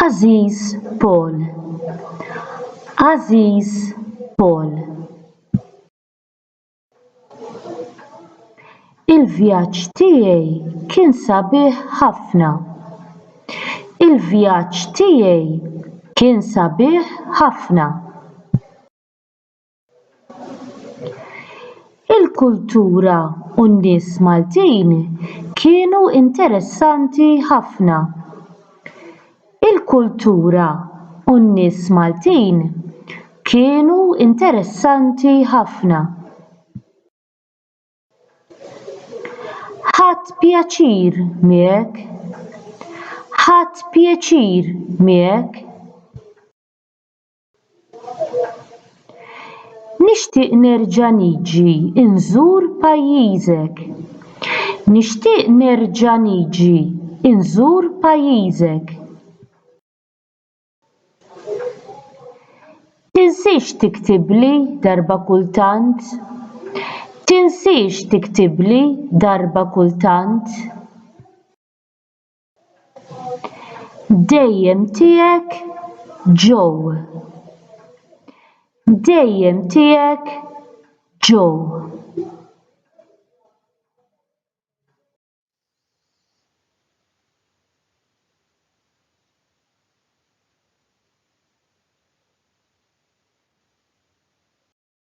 Aziz Paul. Aziz Paul. Il-vjaġġ tiegħi kien sabiħ ħafna. Il-vjaġġ tiegħi kien sabiħ ħafna. Il-kultura u n-nies Maltin kienu interessanti ħafna. Il-kultura u n-nies Maltin kienu interessanti ħafna. Ħadt pjaċir miegħek. Ħadt pjaċir miegħek. Nixtieq nerġa' niġi nżur pajjiżek. Nixtieq nerġa' niġi nżur pajjiżek. Tinsiex tiktibli darba kultant. Tinsiex tiktibli darba kultant. Dejjem tiegħek Joe. Dejjem tiegħek Joe.